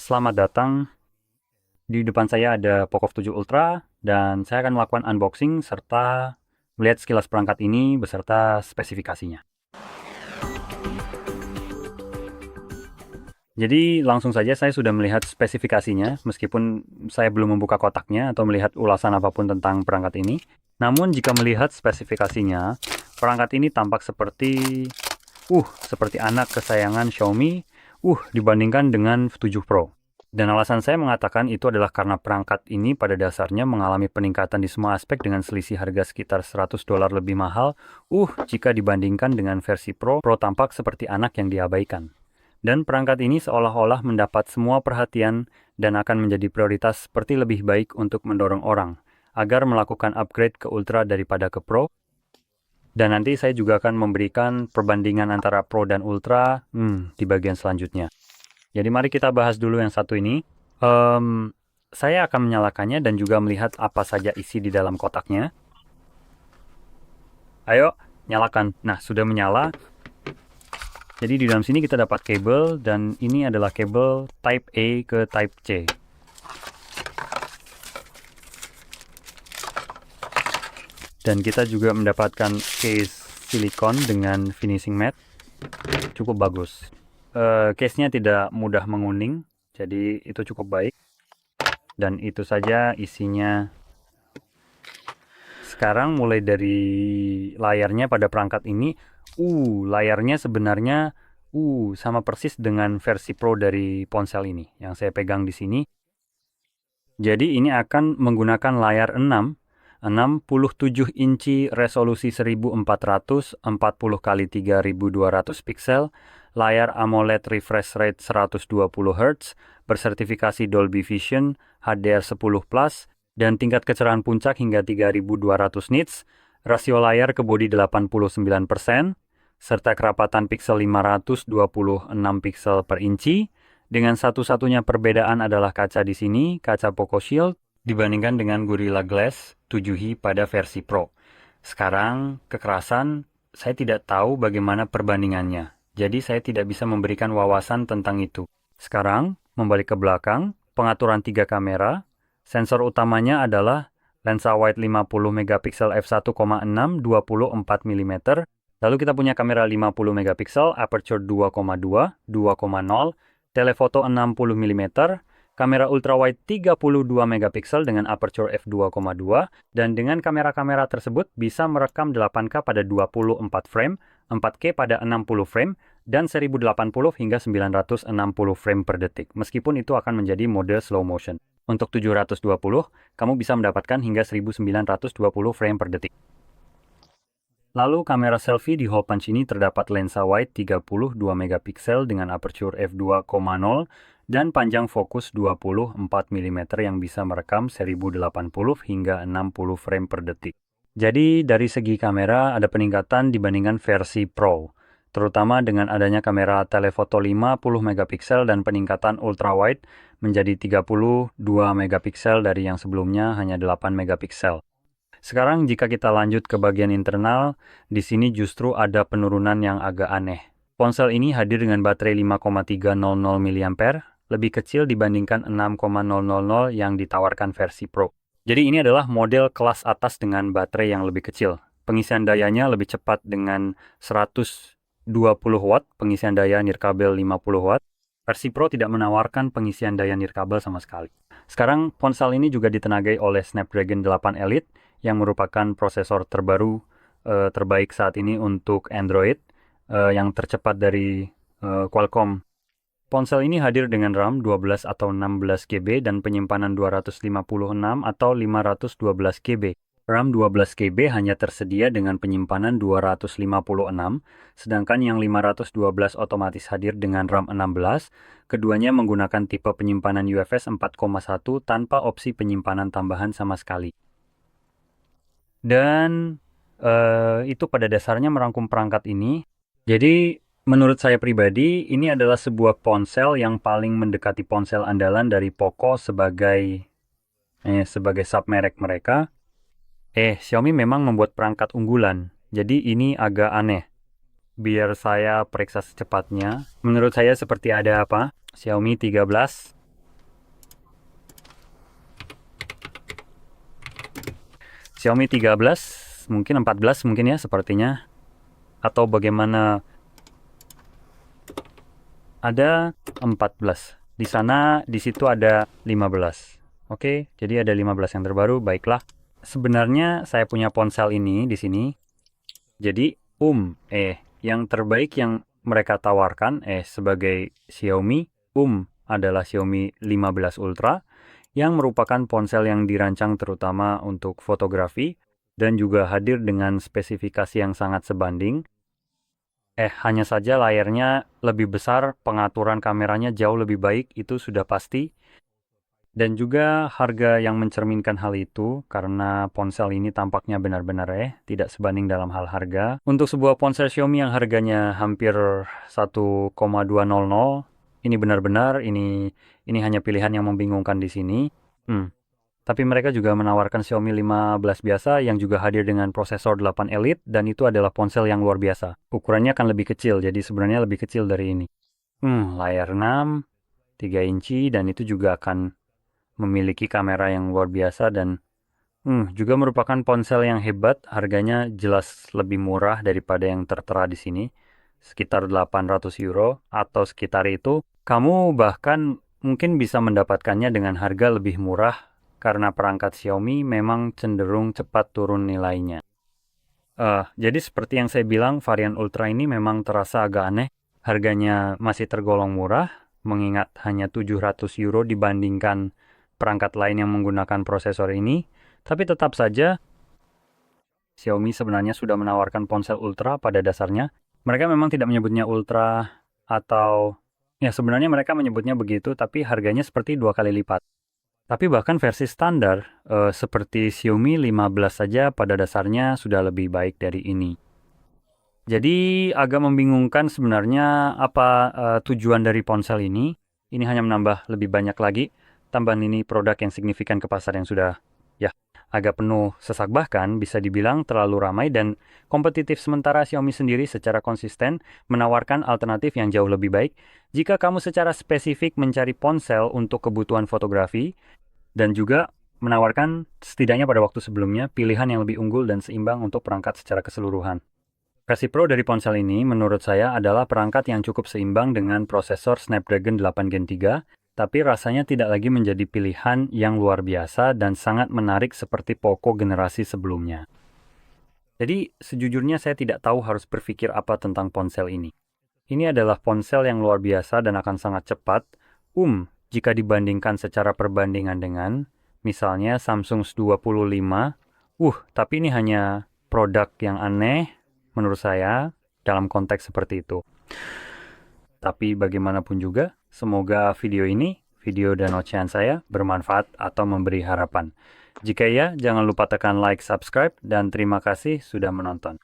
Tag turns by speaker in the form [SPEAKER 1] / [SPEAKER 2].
[SPEAKER 1] Selamat datang. Di depan saya ada Poco F7 Ultra dan saya akan melakukan unboxing serta melihat sekilas perangkat ini beserta spesifikasinya. Jadi langsung saja saya sudah melihat spesifikasinya meskipun saya belum membuka kotaknya atau melihat ulasan apapun tentang perangkat ini. Namun jika melihat spesifikasinya, perangkat ini tampak seperti anak kesayangan Xiaomi dibandingkan dengan 7 Pro. Dan alasan saya mengatakan itu adalah karena perangkat ini pada dasarnya mengalami peningkatan di semua aspek dengan selisih harga sekitar $100 lebih mahal, jika dibandingkan dengan versi Pro tampak seperti anak yang diabaikan. Dan perangkat ini seolah-olah mendapat semua perhatian dan akan menjadi prioritas seperti lebih baik untuk mendorong orang agar melakukan upgrade ke Ultra daripada ke Pro. Dan nanti saya juga akan memberikan perbandingan antara Pro dan Ultra di bagian selanjutnya. Jadi mari kita bahas dulu yang satu ini. Saya akan menyalakannya dan juga melihat apa saja isi di dalam kotaknya. Ayo, nyalakan. Nah, sudah menyala. Jadi di dalam sini kita dapat kabel dan ini adalah kabel Type A ke Type C. Dan kita juga mendapatkan case silikon dengan finishing matte. Cukup bagus. Case-nya tidak mudah menguning, jadi itu cukup baik. Dan itu saja isinya. Sekarang mulai dari layarnya pada perangkat ini, layarnya sebenarnya sama persis dengan versi Pro dari ponsel ini yang saya pegang di sini. Jadi ini akan menggunakan layar 67 inci resolusi 1440 x 3200 pixel, layar AMOLED refresh rate 120 Hz, bersertifikasi Dolby Vision, HDR10+, dan tingkat kecerahan puncak hingga 3200 nits, rasio layar ke bodi 89%, serta kerapatan pixel 526 pixel per inci. Dengan satu-satunya perbedaan adalah kaca di sini, kaca Poco Shield, dibandingkan dengan Gorilla Glass 7i pada versi Pro. Sekarang, kekerasan, saya tidak tahu bagaimana perbandingannya. Jadi saya tidak bisa memberikan wawasan tentang itu. Sekarang, membalik ke belakang, pengaturan 3 kamera. Sensor utamanya adalah lensa wide 50 megapiksel f1.6 24 mm. Lalu kita punya kamera 50 megapiksel, aperture 2,2, 2,0, telefoto 60 mm, kamera ultrawide 32 megapiksel dengan aperture f2,2, dan dengan kamera-kamera tersebut bisa merekam 8K pada 24 frame, 4K pada 60 frame, dan 1080 hingga 960 frame per detik, meskipun itu akan menjadi mode slow motion. Untuk 720, kamu bisa mendapatkan hingga 1920 frame per detik. Lalu kamera selfie di hole punch ini terdapat lensa wide 32 megapiksel dengan aperture f2,0 dan panjang fokus 24 mm yang bisa merekam 1080 hingga 60 frame per detik. Jadi dari segi kamera ada peningkatan dibandingkan versi Pro, terutama dengan adanya kamera telefoto 50 megapiksel dan peningkatan ultrawide menjadi 32 megapiksel dari yang sebelumnya hanya 8 megapiksel. Sekarang jika kita lanjut ke bagian internal, di sini justru ada penurunan yang agak aneh. Ponsel ini hadir dengan baterai 5,300 mAh, lebih kecil dibandingkan 6,000 yang ditawarkan versi Pro. Jadi ini adalah model kelas atas dengan baterai yang lebih kecil. Pengisian dayanya lebih cepat dengan 120 watt, pengisian daya nirkabel 50 watt. Versi Pro tidak menawarkan pengisian daya nirkabel sama sekali. Sekarang ponsel ini juga ditenagai oleh Snapdragon 8 Elite yang merupakan prosesor terbaru terbaik saat ini untuk Android yang tercepat dari Qualcomm. Ponsel ini hadir dengan RAM 12 atau 16 GB dan penyimpanan 256 atau 512 GB. RAM 12 GB hanya tersedia dengan penyimpanan 256, sedangkan yang 512 otomatis hadir dengan RAM 16. Keduanya menggunakan tipe penyimpanan UFS 4,1 tanpa opsi penyimpanan tambahan sama sekali. Dan itu pada dasarnya merangkum perangkat ini. Jadi menurut saya pribadi, ini adalah sebuah ponsel yang paling mendekati ponsel andalan dari Poco sebagai submerek mereka. Xiaomi memang membuat perangkat unggulan, jadi ini agak aneh. Biar saya periksa secepatnya. Menurut saya seperti ada Xiaomi 13, Xiaomi 13, mungkin 14 mungkin ya sepertinya. Atau bagaimana? Ada 14. Di sana, di situ ada 15. Oke, jadi ada 15 yang terbaru, baiklah. Sebenarnya saya punya ponsel ini di sini. Jadi, yang terbaik yang mereka tawarkan sebagai Xiaomi, adalah Xiaomi 15 Ultra yang merupakan ponsel yang dirancang terutama untuk fotografi dan juga hadir dengan spesifikasi yang sangat sebanding. Hanya saja layarnya lebih besar, pengaturan kameranya jauh lebih baik, itu sudah pasti. Dan juga harga yang mencerminkan hal itu, karena ponsel ini tampaknya benar-benar tidak sebanding dalam hal harga. Untuk sebuah ponsel Xiaomi yang harganya hampir 1,200, ini benar-benar, ini hanya pilihan yang membingungkan di sini. Tapi mereka juga menawarkan Xiaomi 15 biasa yang juga hadir dengan prosesor 8 Elite, dan itu adalah ponsel yang luar biasa. Ukurannya akan lebih kecil, jadi sebenarnya lebih kecil dari ini. Layar 6, 3 inci, dan itu juga akan memiliki kamera yang luar biasa dan juga merupakan ponsel yang hebat. Harganya jelas lebih murah daripada yang tertera di sini, sekitar 800 euro atau sekitar itu. Kamu bahkan mungkin bisa mendapatkannya dengan harga lebih murah karena perangkat Xiaomi memang cenderung cepat turun nilainya. Jadi seperti yang saya bilang, varian Ultra ini memang terasa agak aneh. Harganya masih tergolong murah, mengingat hanya 700 euro dibandingkan perangkat lain yang menggunakan prosesor ini. Tapi tetap saja, Xiaomi sebenarnya sudah menawarkan ponsel Ultra pada dasarnya. Mereka memang tidak menyebutnya Ultra atau... Ya sebenarnya mereka menyebutnya begitu, tapi harganya seperti 2 kali lipat. Tapi bahkan versi standar, seperti Xiaomi 15 saja pada dasarnya sudah lebih baik dari ini. Jadi agak membingungkan sebenarnya apa tujuan dari ponsel ini. Ini hanya menambah lebih banyak lagi. Tambahan ini produk yang signifikan ke pasar yang sudah agak penuh sesak, bahkan bisa dibilang terlalu ramai dan kompetitif. Sementara Xiaomi sendiri secara konsisten menawarkan alternatif yang jauh lebih baik. Jika kamu secara spesifik mencari ponsel untuk kebutuhan fotografi, dan juga menawarkan setidaknya pada waktu sebelumnya pilihan yang lebih unggul dan seimbang untuk perangkat secara keseluruhan. Versi Pro dari ponsel ini menurut saya adalah perangkat yang cukup seimbang dengan prosesor Snapdragon 8 Gen 3, tapi rasanya tidak lagi menjadi pilihan yang luar biasa dan sangat menarik seperti Poco generasi sebelumnya. Jadi sejujurnya saya tidak tahu harus berpikir apa tentang ponsel ini. Ini adalah ponsel yang luar biasa dan akan sangat cepat, jika dibandingkan secara perbandingan dengan misalnya Samsung S25. Tapi ini hanya produk yang aneh menurut saya dalam konteks seperti itu. Tapi bagaimanapun juga, semoga video dan ocehan saya bermanfaat atau memberi harapan. Jika iya, jangan lupa tekan like, subscribe, dan terima kasih sudah menonton.